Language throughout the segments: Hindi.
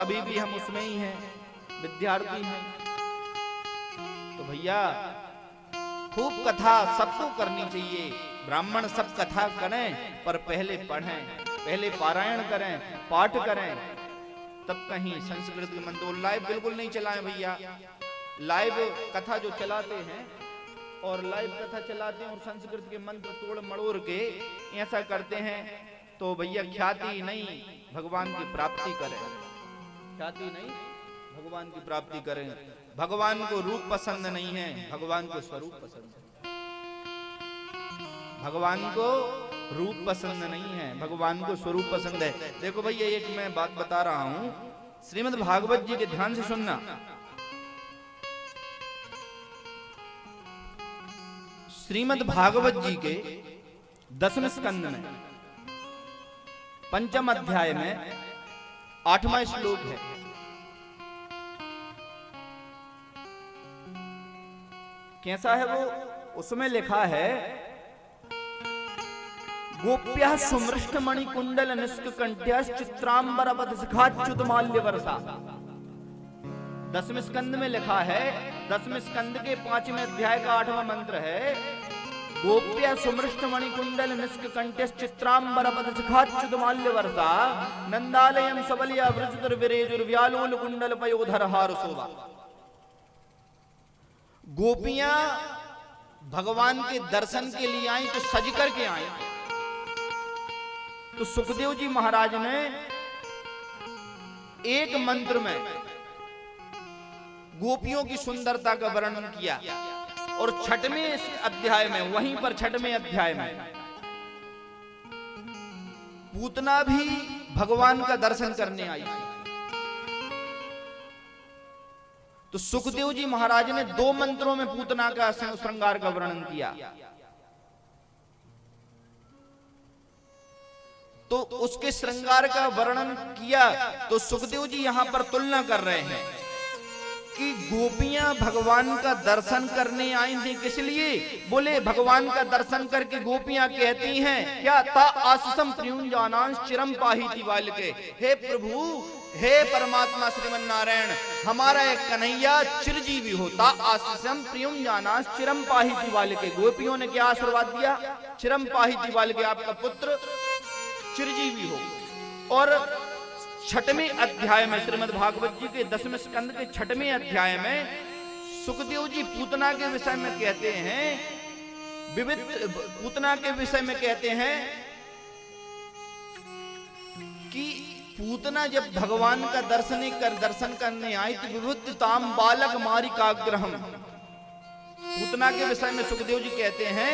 अभी भी हम उसमें ही हैं, विद्यार्थी हैं। तो भैया खूब कथा सबको करनी चाहिए। ब्राह्मण सब कथा करें, पर पहले पढ़ें, पहले पारायण करें, पाठ करें, तब कहीं संस्कृत के मंत्र। लाइव बिल्कुल नहीं चलाएं भैया। लाइव कथा जो चलाते हैं और लाइव कथा चलाते हैं और संस्कृत के मंत्र तोड़ मड़ोड़ के ऐसा करते हैं, तो भैया ख्याति नहीं भगवान की प्राप्ति करें, ख्याति नहीं भगवान की प्राप्ति करें। भगवान को रूप पसंद नहीं है, भगवान को स्वरूप पसंद है। भगवान को रूप पसंद नहीं है, भगवान को स्वरूप पसंद है। देखो भैया एक मैं बात बता रहा हूं, श्रीमद् भागवत जी के ध्यान से सुनना। श्रीमद् भागवत जी के 10वें स्कंद में 5वें अध्याय में 8वां श्लोक है। कैसा है वो? उसमें लिखा है, गोप्या सुमृष्ट मणि कुंडल निष्क कंठ्या चित्रांबरवत शिखाच्युत माल्य वर्षा। 10वें स्कंद में लिखा है, 10वें स्कंद के 5वें अध्याय का 8वां मंत्र है, गोप्या सुमृष्ट मणि कुंडल निष्क कंठ्या चित्रांबरवत शिखाच्युत माल्य वर्षा नंदालयम सबलिया वृजदर विरेजुर व्यालोल कुंडल पयोधर हार शोभा। गोपियां भगवान के दर्शन के लिए आई तो सज करके आई। तो सुखदेव जी महाराज ने एक मंत्र में गोपियों की सुंदरता का वर्णन किया और 6वें अध्याय में, वहीं पर 6वें अध्याय में पूतना भी भगवान का दर्शन करने आई थी। तो सुखदेव जी महाराज ने 2 मंत्रों में पूतना का श्रृंगार का वर्णन किया। तो उसके श्रृंगार का वर्णन किया तो सुखदेव जी यहां पर तुलना कर रहे हैं कि गोपियां भगवान का दर्शन करने आई थी। किस लिए? बोले भगवान का दर्शन करके गोपियां कहती हैं क्या, ता आससम प्रियुंजानांश चिरम पाहिति बालिके। हे प्रभु, हे परमात्मा श्रीमन नारायण, हमारा एक कन्हैया चिरजीवी होता। आससम प्रियुंजानांश चिरम पाहिति बालिके। गोपियों ने क्या आशीर्वाद दिया? चिरम पाहिति बालिके, आपका पुत्र चिरजीवी हो। और 6वें अध्याय में श्रीमद् भागवत जी के 10वें स्कंद के 6वें अध्याय में सुखदेव जी पूतना के विषय में कहते हैं, विविध पूतना के विषय में कहते हैं कि पूतना जब भगवान का दर्शन करने आई तो विबुद्धताम बालक मारिकाग्रहम। पूतना के विषय में सुखदेव जी कहते हैं,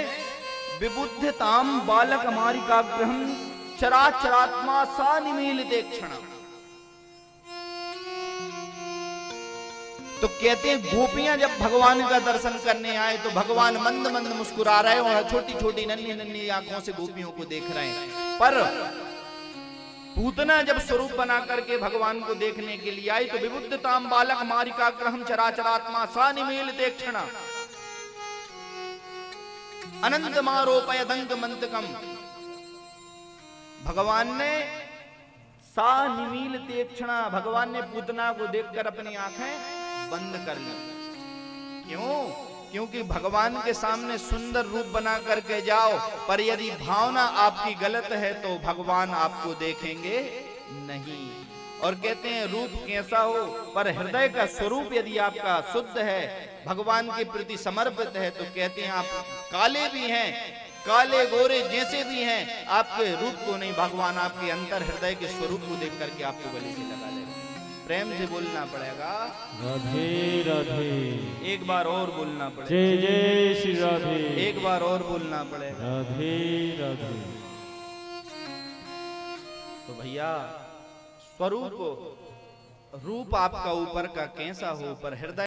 विबुद्धताम बालक मारिकाग्रहम चराचरात्मा सा निमीलिते क्षण। तो कहते हैं गोपियां जब भगवान का दर्शन करने आए तो भगवान मंद मंद मुस्कुरा रहे और छोटी छोटी नन्ही नन्ही आंखों से गोपियों को देख रहे हैं। पर पूतना जब स्वरूप बना करके भगवान को देखने के लिए आई तो विबुद्धताम बालक मारिकाग्रहम चराचरात्मा सा निमीलिते क्षण अनंत मारोपय दंग मंतकम। भगवान ने सा निमील तेक्षणा, भगवान ने पूतना को देखकर अपनी आंखें बंद कर ली। क्यों? क्योंकि भगवान के सामने सुंदर रूप बना करके जाओ, पर यदि भावना आपकी गलत है तो भगवान आपको देखेंगे नहीं। और कहते हैं रूप कैसा हो, पर हृदय का स्वरूप यदि आपका शुद्ध है, भगवान के प्रति समर्पित है, तो कहते हैं आप काले भी हैं, काले गोरे जैसे भी हैं, आपके रूप को नहीं, भगवान आपके अंतर हृदय के स्वरूप को देख करके आपको गले से लगा लेंगे। प्रेम से बोलना पड़ेगा, राधे राधे। एक बार और बोलना पड़ेगा, जय जय श्री राधे। एक बार और बोलना पड़ेगा, राधे राधे। तो भैया स्वरूप रूप आपका ऊपर का कैसा हो, पर हृदय